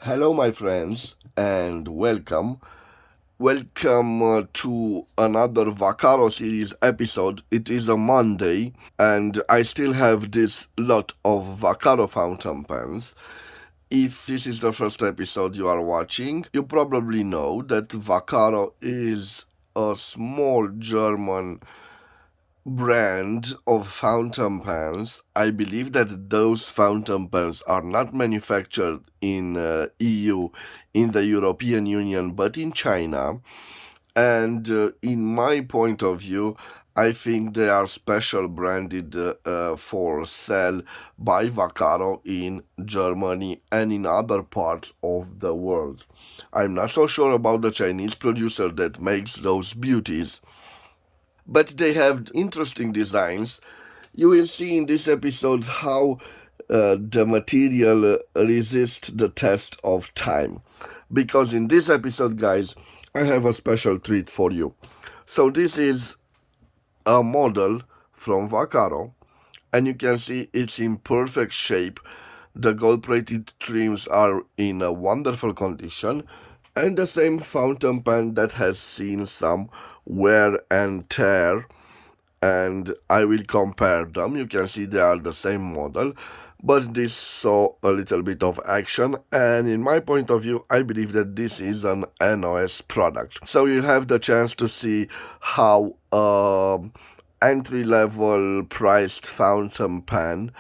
Hello, my friends, and welcome. Welcome to another Vaccaro series episode. It is a Monday, and I still have this lot of Vaccaro fountain pens. If this is the first episode you are watching, you probably know that Vaccaro is a small German brand of fountain pens. I believe that those fountain pens are not manufactured in EU, in the European Union, but in China. And in my point of view, I think they are special branded for sale by Vaccaro in Germany and in other parts of the world. I'm not so sure about the Chinese producer that makes those beauties, but they have interesting designs. You will see in this episode how the material resists the test of time. Because in this episode, guys, I have a special treat for you. So this is a model from Vaccaro, and you can see it's in perfect shape. The gold-plated trims are in a wonderful condition, and the same fountain pen that has seen some wear and tear, and I will compare them. You can see they are the same model, but this saw a little bit of action, and in my point of view, I believe that this is an NOS product. So you have the chance to see how entry-level priced fountain pen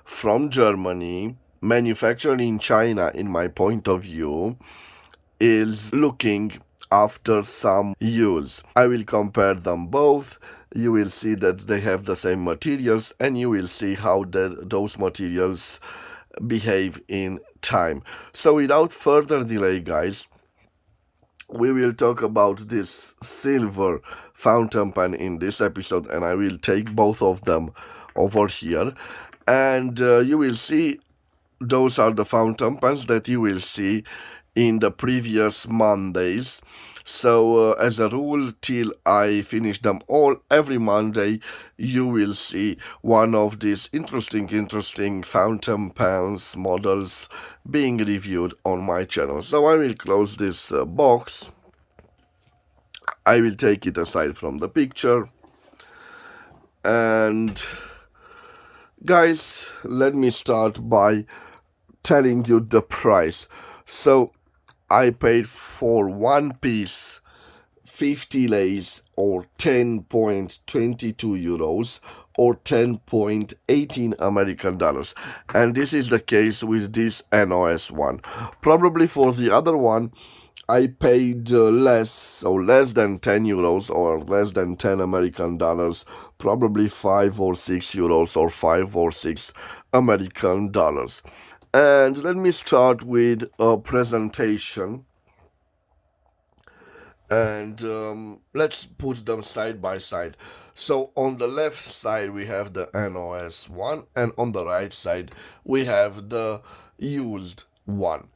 from Germany, manufactured in China, in my point of view, is looking after some use. I will compare them both. You will see that they have the same materials, and you will see how those materials behave in time. So without further delay, guys, we will talk about this silver fountain pen in this episode, and I will take both of them over here, and you will see those are the fountain pens that you will see in the previous Mondays. So as a rule, till I finish them all, every Monday you will see one of these interesting fountain pens models being reviewed on my channel. So I will close this box. I will take it aside from the picture, and guys, let me start by telling you the price. So I paid for one piece 50 lays or 10.22 euros or 10.18 American dollars. And this is the case with this NOS one. Probably for the other one, I paid less, so less than 10 euros or less than 10 American dollars, probably 5 or 6 euros or 5 or 6 American dollars. And let me start with a presentation, and let's put them side by side. So on the left side we have the NOS one, and on the right side we have the used one.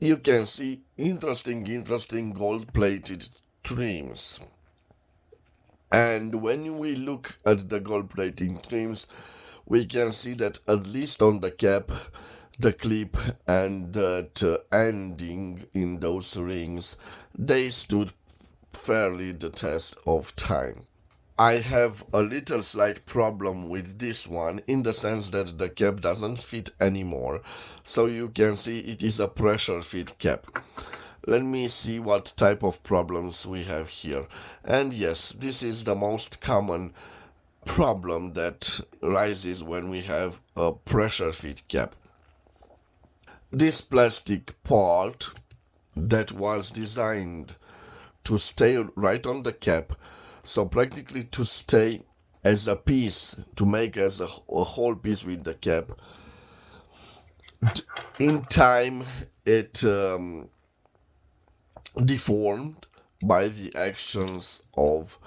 You can see interesting gold-plated trims. And when we look at the gold-plating trims, we can see that at least on the cap, the clip, and that ending in those rings, they stood fairly the test of time. I have a little slight problem with this one in the sense that the cap doesn't fit anymore, so you can see it is a pressure fit cap. Let me see what type of problems we have here. And yes, this is the most common problem that rises when we have a pressure fit cap. This plastic part that was designed to stay right on the cap, so practically to stay as a piece, to make as a whole piece with the cap, in time it deformed by the actions of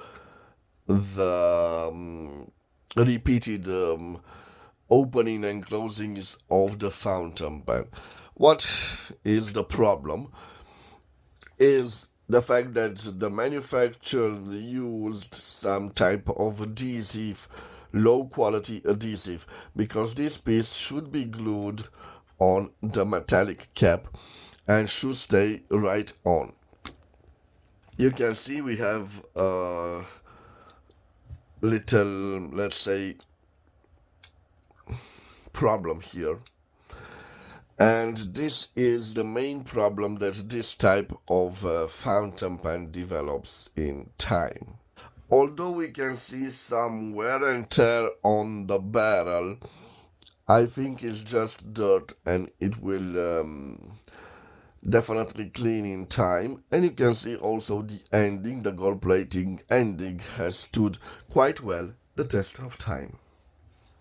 the repeated opening and closings of the fountain pen. What is the problem is the fact that the manufacturer used some type of adhesive, low quality adhesive, because this piece should be glued on the metallic cap and should stay right on. You can see we have a little, let's say, problem here. And this is the main problem that this type of fountain pen develops in time. Although we can see some wear and tear on the barrel, I think it's just dirt and it will definitely clean in time. And you can see also the ending, the gold plating ending has stood quite well the test of time.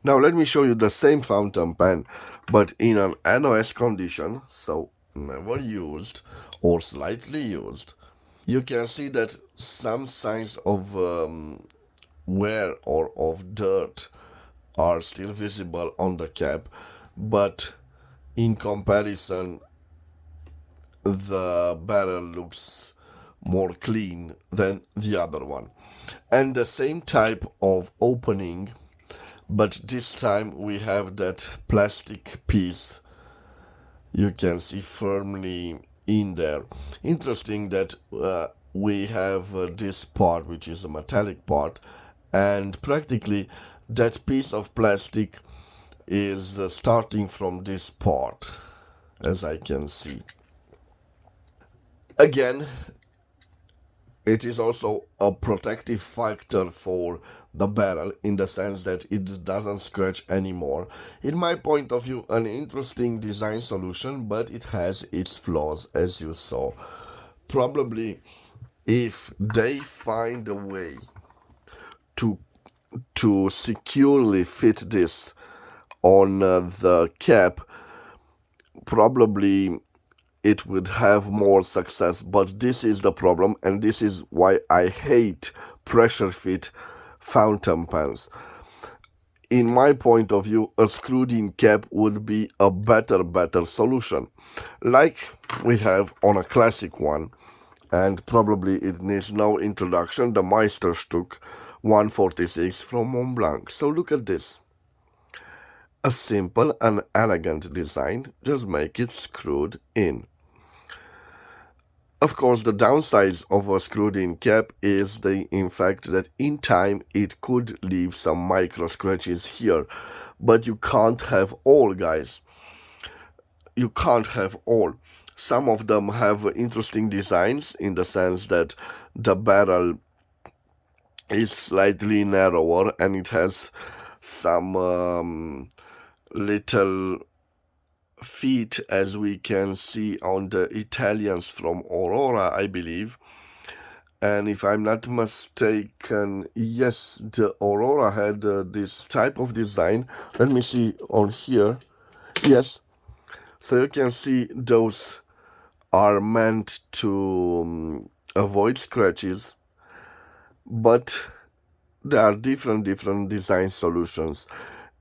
Now let me show you the same fountain pen but in an NOS condition, so never used or slightly used. You can see that some signs of wear or of dirt are still visible on the cap, but in comparison the barrel looks more clean than the other one. And the same type of opening, but this time we have that plastic piece you can see firmly in there. Interesting that we have this part which is a metallic part, and practically that piece of plastic is starting from this part, as I can see. Again, it is also a protective factor for the barrel in the sense that it doesn't scratch anymore. In my point of view, an interesting design solution, but it has its flaws, as you saw. Probably if they find a way to securely fit this on the cap, probably it would have more success. But this is the problem, and this is why I hate pressure fit fountain pens. In my point of view, a screwed in cap would be a better solution, like we have on a classic one, and probably it needs no introduction, the Meisterstück 146 from Montblanc. So look at this. A simple and elegant design, just make it screwed in. Of course, the downside of a screwed-in cap is in fact that in time it could leave some micro scratches here, but you can't have all, guys. You can't have all. Some of them have interesting designs in the sense that the barrel is slightly narrower and it has some little feet, as we can see on the Italians from Aurora, I believe. And if I'm not mistaken, yes, the Aurora had this type of design. Let me see on here. Yes, so you can see those are meant to avoid scratches, but there are different design solutions.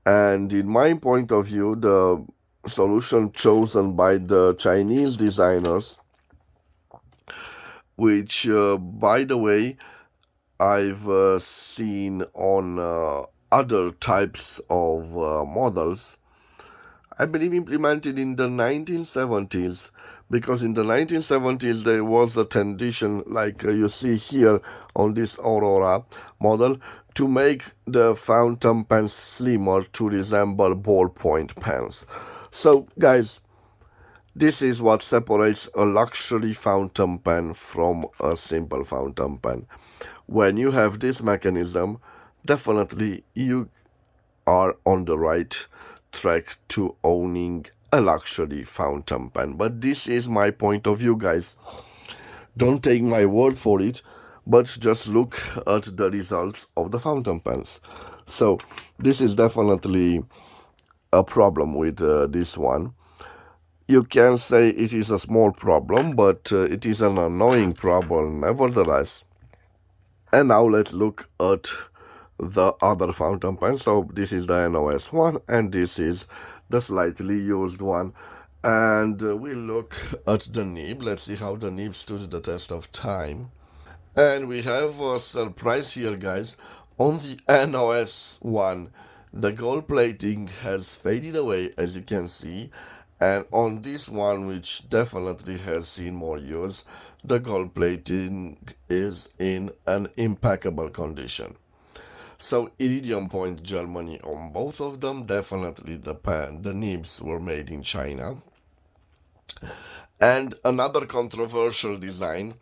And in my point of view, the solution chosen by the Chinese designers, which by the way I've seen on other types of models, I believe implemented in the 1970s, because in the 1970s there was a tendency, like you see here on this Aurora model, to make the fountain pens slimmer to resemble ballpoint pens. So guys, this is what separates a luxury fountain pen from a simple fountain pen. When you have this mechanism, definitely you are on the right track to owning a luxury fountain pen. But this is my point of view, guys. Don't take my word for it, but just look at the results of the fountain pens. So this is definitely a problem with this one. You can say it is a small problem, but it is an annoying problem nevertheless. And now let's look at the other fountain pen. So this is the NOS one, and this is the slightly used one. And we'll look at the nib. Let's see how the nib stood the test of time. And we have a surprise here, guys. On the NOS one, the gold plating has faded away, as you can see, And on this one, which definitely has seen more use, the gold plating is in an impeccable condition. So iridium point Germany on both of them. Definitely the nibs were made in China. And another controversial design,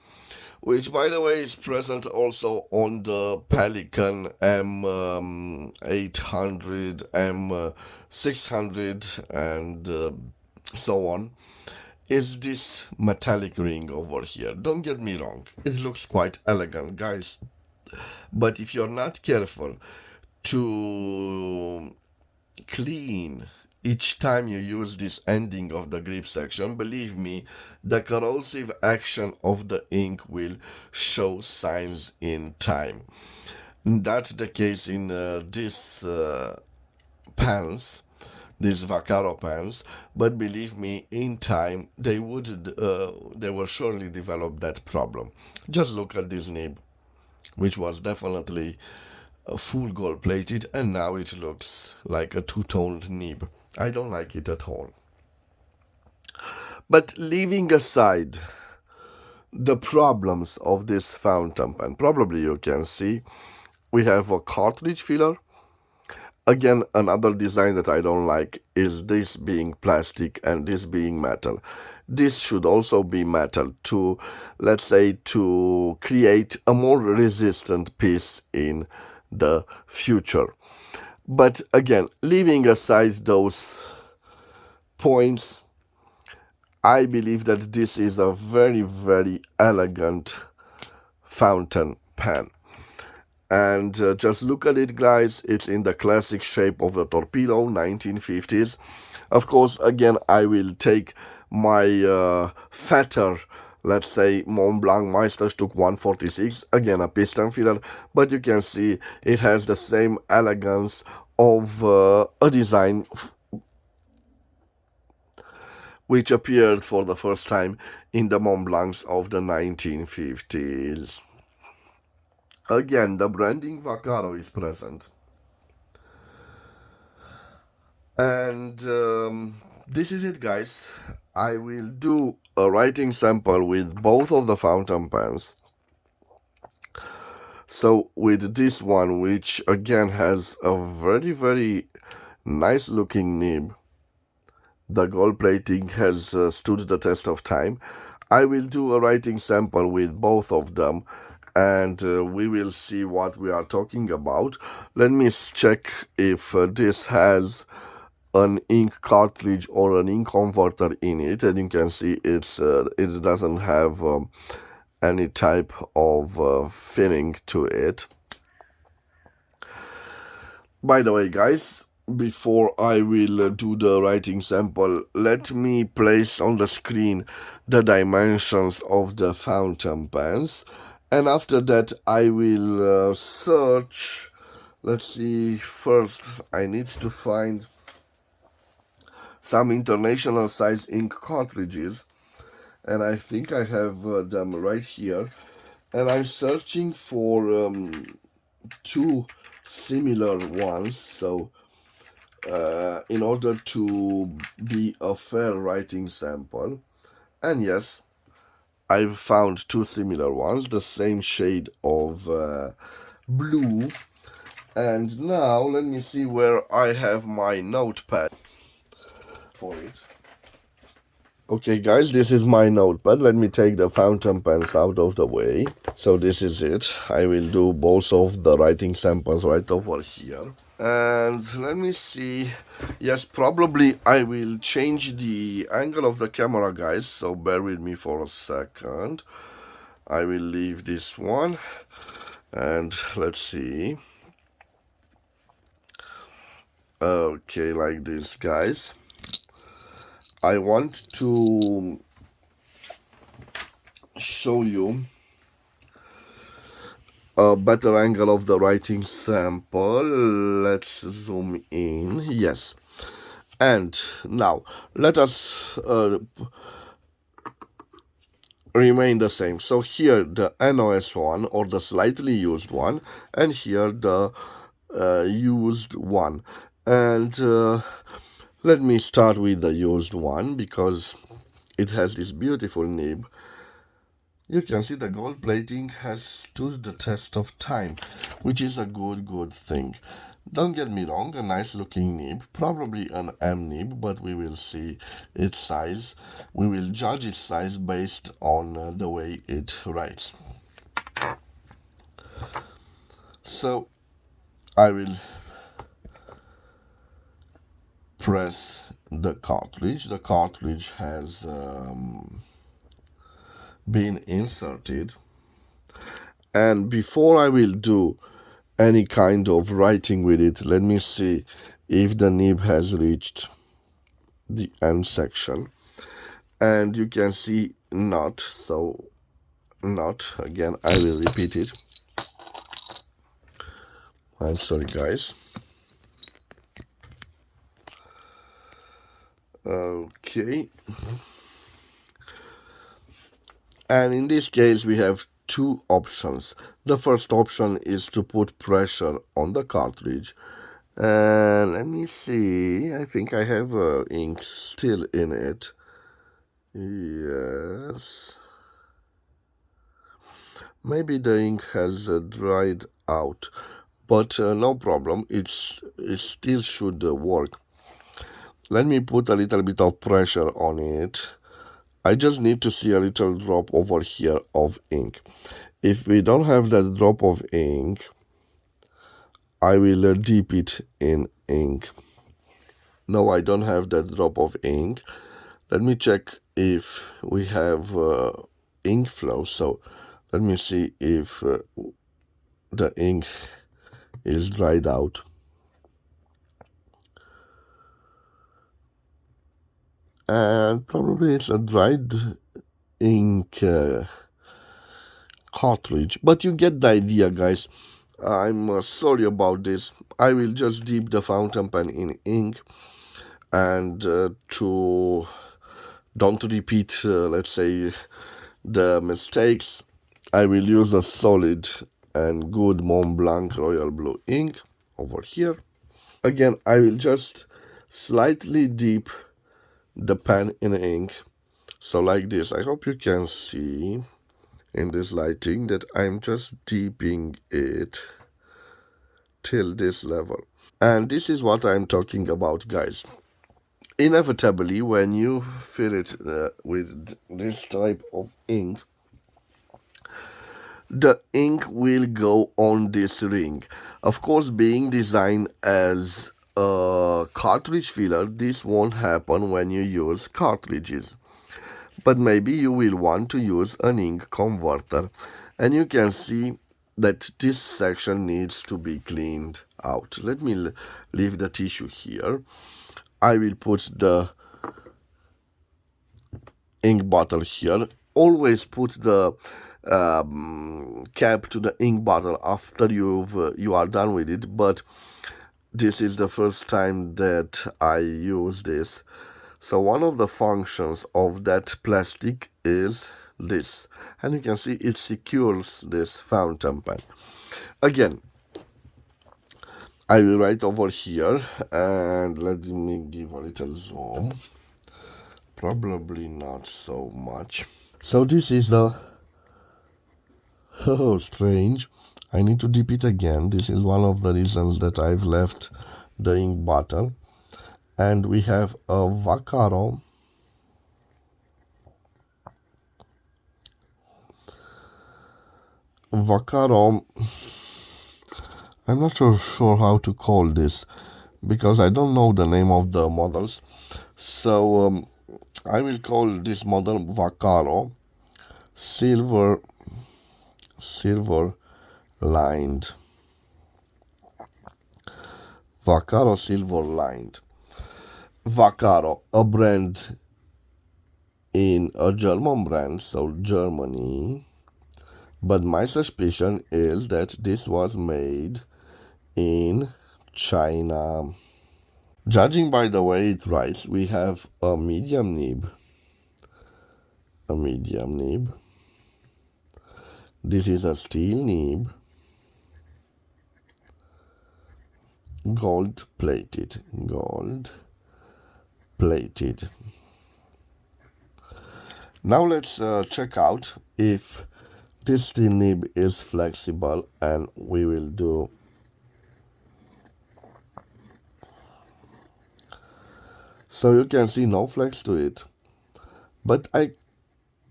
which by the way is present also on the Pelican M800, M600, and so on, is this metallic ring over here. Don't get me wrong, it looks quite elegant, guys. But if you're not careful to clean each time you use this ending of the grip section, believe me, the corrosive action of the ink will show signs in time. That's the case in this pens, these Vaccaro pens, but believe me, in time they will surely develop that problem. Just look at this nib, which was definitely full gold plated, and now it looks like a two-toned nib. I don't like it at all. But leaving aside the problems of this fountain pen, probably you can see we have a cartridge filler. Again, another design that I don't like is this being plastic and this being metal. This should also be metal to, let's say, to create a more resistant piece in the future. But again, leaving aside those points, I believe that this is a very, very elegant fountain pen. And just look at it, guys. It's in the classic shape of the torpedo, 1950s. Of course, again, I will take my fatter, let's say, Mont Blanc Meisterstück 146, again a piston filler, but you can see it has the same elegance of a design which appeared for the first time in the Mont Blancs of the 1950s. Again, the branding Vaccaro is present. And this is it, guys. I will do a writing sample with both of the fountain pens. So with this one, which again has a very, very nice looking nib, the gold plating has stood the test of time. I will do a writing sample with both of them, and we will see what we are talking about. Let me check if this has an ink cartridge or an ink converter in it, and you can see it doesn't have any type of filling to it. By the way, guys, before I will do the writing sample, let me place on the screen the dimensions of the fountain pens, and after that I will search. Let's see, first I need to find some international size ink cartridges, and I think I have them right here, and I'm searching for two similar ones, so in order to be a fair writing sample. And yes, I've found two similar ones, the same shade of blue. And now let me see where I have my notepad for it. Okay, guys, this is my notepad. Let me take the fountain pens out of the way. So this is it. I will do both of the writing samples right over here. And let me see. Yes, probably I will change the angle of the camera, guys, so bear with me for a second. I will leave this one, and let's see. Okay, like this, guys. I want to show you a better angle of the writing sample. Let's zoom in. Yes. And now let us remain the same. So here the NOS one, or the slightly used one, and here the used one. And Let me start with the used one because it has this beautiful nib. You can see the gold plating has stood the test of time, which is a good thing. Don't get me wrong, a nice looking nib, probably an M nib, but we will see its size. We will judge its size based on the way it writes. So I will press the cartridge. The cartridge has been inserted, and before I will do any kind of writing with it, let me see if the nib has reached the end section, and you can see not. So not again, I will repeat it. I'm sorry guys. Okay, and in this case we have two options. The first option is to put pressure on the cartridge, and let me see, I think I have ink still in it. Yes, maybe the ink has dried out, but no problem, it still should work. Let me put a little bit of pressure on it. I just need to see a little drop over here of ink. If we don't have that drop of ink, I will dip it in ink. No, I don't have that drop of ink. Let me check if we have ink flow. So let me see if the ink is dried out. And probably it's a dried ink cartridge, but you get the idea, guys. I'm sorry about this. I will just dip the fountain pen in ink, and to don't repeat, let's say, the mistakes, I will use a solid and good Mont Blanc Royal Blue ink over here. Again, I will just slightly dip the pen in ink, so like this. I hope you can see in this lighting that I'm just dipping it till this level. And this is what I'm talking about, guys. Inevitably, when you fill it with this type of ink, the ink will go on this ring. Of course, being designed as a cartridge filler, this won't happen when you use cartridges. But maybe you will want to use an ink converter, and you can see that this section needs to be cleaned out. Let me leave the tissue here. I will put the ink bottle here. Always put the cap to the ink bottle after you are done with it, but this is the first time that I use this. So one of the functions of that plastic is this, and you can see it secures this fountain pen. Again, I will write over here, and let me give a little zoom. Probably not so much. So this is the, oh, strange. I need to dip it again. This is one of the reasons that I've left the ink bottle. And we have a Vaccaro I'm not so sure how to call this because I don't know the name of the models. So I will call this model Vaccaro silver lined. Vaccaro silver lined. Vaccaro, a brand in a German brand, so Germany. But my suspicion is that this was made in China. Judging by the way it writes, we have a medium nib. A medium nib. This is a steel nib. Gold plated. Gold plated. Now let's check out if this nib is flexible, and we will do so. You can see no flex to it, but I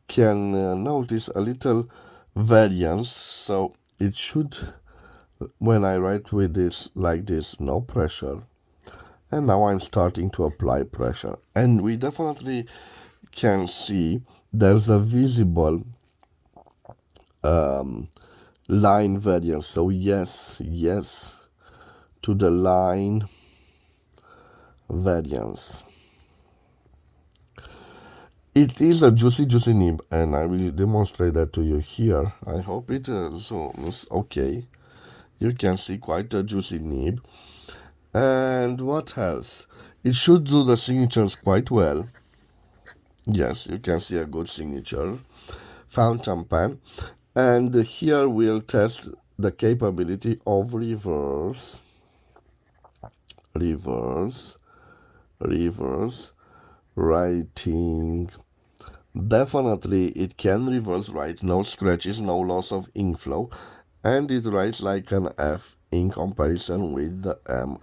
can notice a little variance, so it should, when I write with this like this, no pressure, and now I'm starting to apply pressure, and we definitely can see there's a visible line variance. So yes to the line variance. It is a juicy nib, and I will demonstrate that to you here. I hope it zooms okay. You can see quite a juicy nib. And what else? It should do the signatures quite well. Yes, you can see a good signature. Fountain pen. And here we'll test the capability of reverse writing. Definitely it can reverse write, no scratches, no loss of ink flow, and it writes like an F in comparison with the M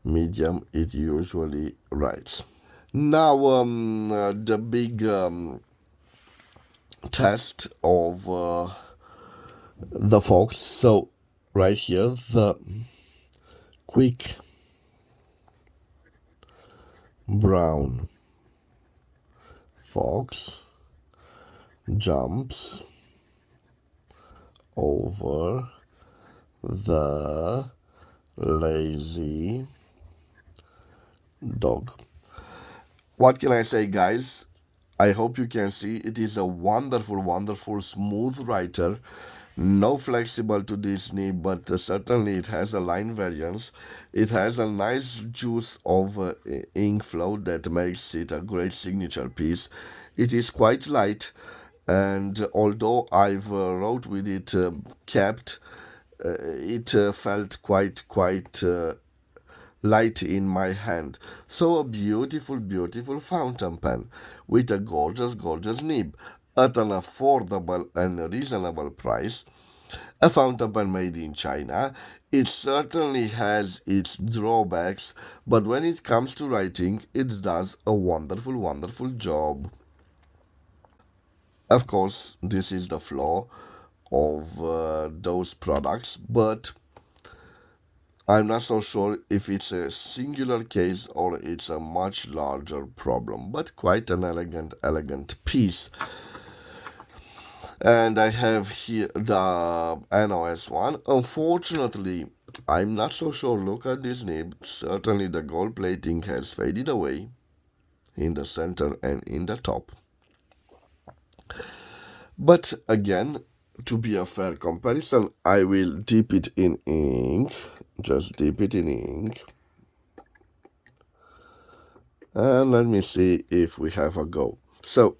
medium it usually writes. Now the big test of the Fox. So right here, the quick brown fox jumps over the lazy dog. What can I say, guys? I hope you can see it is a wonderful smooth writer. No flexible to this nib, but certainly it has a line variance. It has a nice juice of ink flow that makes it a great signature piece. It is quite light, and although I've wrote with it capped, it felt quite light in my hand. So a beautiful fountain pen with a gorgeous nib at an affordable and reasonable price. A fountain pen made in China. It certainly has its drawbacks, but when it comes to writing, it does a wonderful job. Of course, this is the flaw of those products, but I'm not so sure if it's a singular case or it's a much larger problem, but quite an elegant piece. And I have here the NOS one. Unfortunately, I'm not so sure. Look at this nib. Certainly the gold plating has faded away in the center and in the top. But again, to be a fair comparison, I will dip it in ink. Just dip it in ink. And let me see if we have a go. So,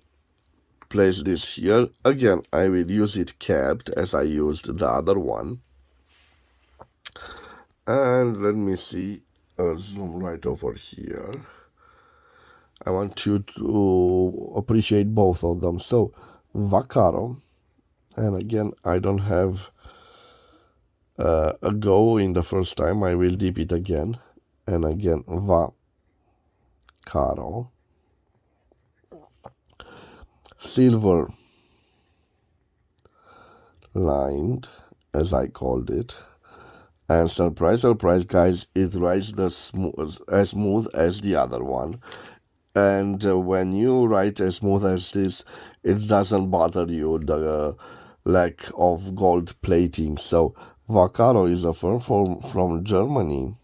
place this here. Again, I will use it capped as I used the other one. And let me see, zoom right over here. I want you to appreciate both of them. So, Vaccaro, and again, I don't have a go in the first time. I will dip it again, and again, Vaccaro. Silver lined, as I called it. And surprise, guys, it writes as smooth as the other one. And when you write as smooth as this, it doesn't bother you, the lack of gold plating. So Vaccaro is a firm from Germany,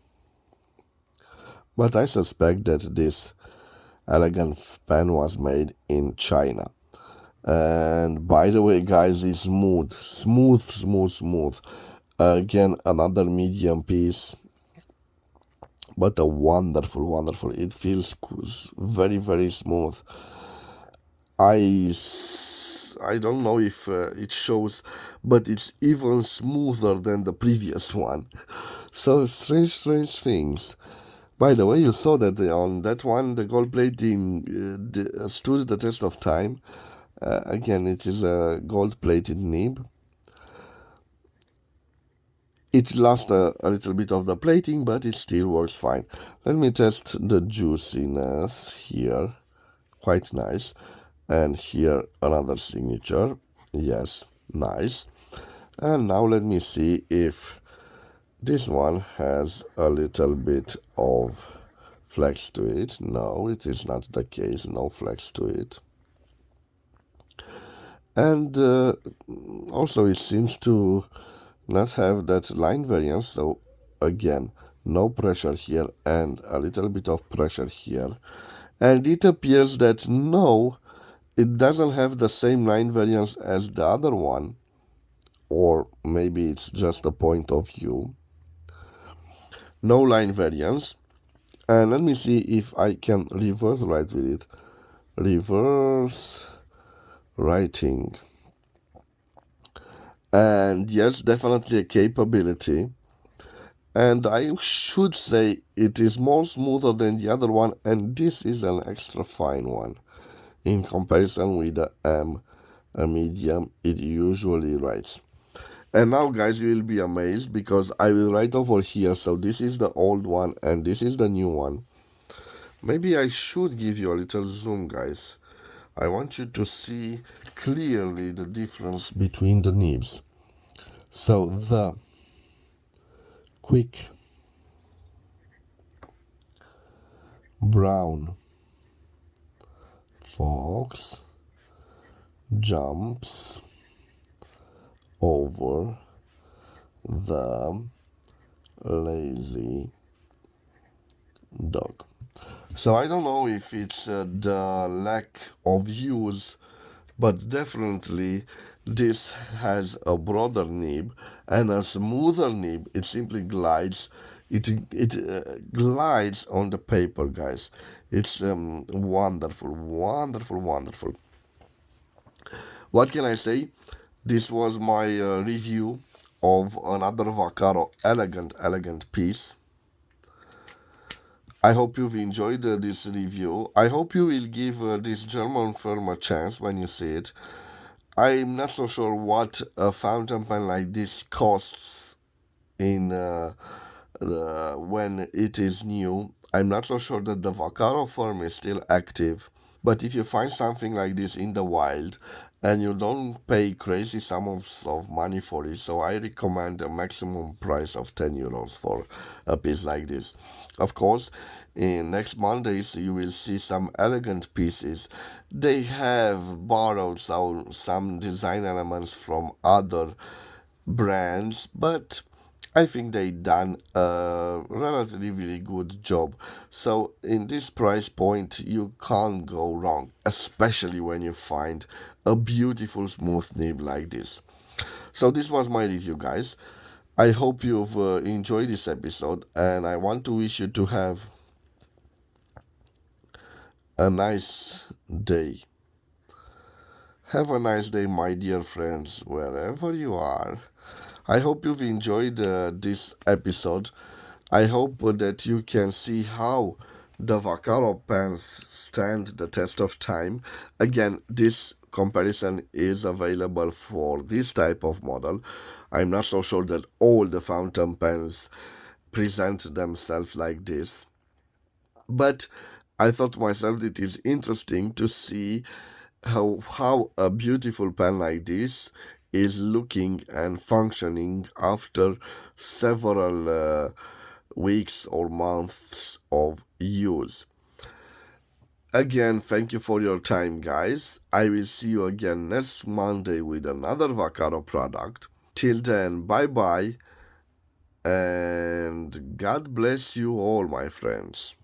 but I suspect that this elegant pen was made in China. And by the way, guys, it's smooth. Again, another medium piece, but a wonderful. It feels very smooth. I don't know if it shows, but it's even smoother than the previous one. So strange things. By the way, you saw that on that one, the gold plating stood the test of time. Again, it is a gold-plated nib. It lost a little bit of the plating, but it still works fine. Let me test the juiciness here. Quite nice. And here another signature. Yes, nice. And now let me see if this one has a little bit of flex to it. No, it is not the case. No flex to it. And also it seems to not have that line variance, so again, no pressure here and a little bit of pressure here. And it appears that no, it doesn't have the same line variance as the other one, or maybe it's just a point of view. No line variance. And let me see if I can reverse write with it. Reverse writing. And yes, definitely a capability. And I should say it is more smoother than the other one, and this is an extra fine one in comparison with the a medium it usually writes. And now guys, you will be amazed because I will write over here. So this is the old one and this is the new one. Maybe I should give you a little zoom, guys. I want you to see clearly the difference between the nibs. So the quick brown fox jumps over the lazy dog. So I don't know if it's the lack of use, but definitely this has a broader nib and a smoother nib. It simply glides. It glides on the paper, guys. It's wonderful, wonderful, wonderful. What can I say? This was my review of another Vaccaro elegant piece. I hope you've enjoyed this review. I hope you will give this German firm a chance when you see it. I'm not so sure what a fountain pen like this costs in when it is new. I'm not so sure that the Vaccaro firm is still active. But if you find something like this in the wild and you don't pay crazy sums of money for it, so I recommend a maximum price of 10 euros for a piece like this. Of course, in next Mondays you will see some elegant pieces. They have borrowed some design elements from other brands, but I think they done a relatively good job. So in this price point, you can't go wrong, especially when you find a beautiful smooth nib like this. So this was my review, guys. I hope you've enjoyed this episode, and I want to wish you to have a nice day. Have a nice day, my dear friends, wherever you are. I hope you've enjoyed this episode. I hope that you can see how the Vaccaro pens stand the test of time. Again, this comparison is available for this type of model. I'm not so sure that all the fountain pens present themselves like this. But I thought to myself it is interesting to see how a beautiful pen like this is looking and functioning after several weeks or months of use. Again, thank you for your time, guys. I will see you again next Monday with another Vaccaro product. Till then, bye bye, and God bless you all, my friends.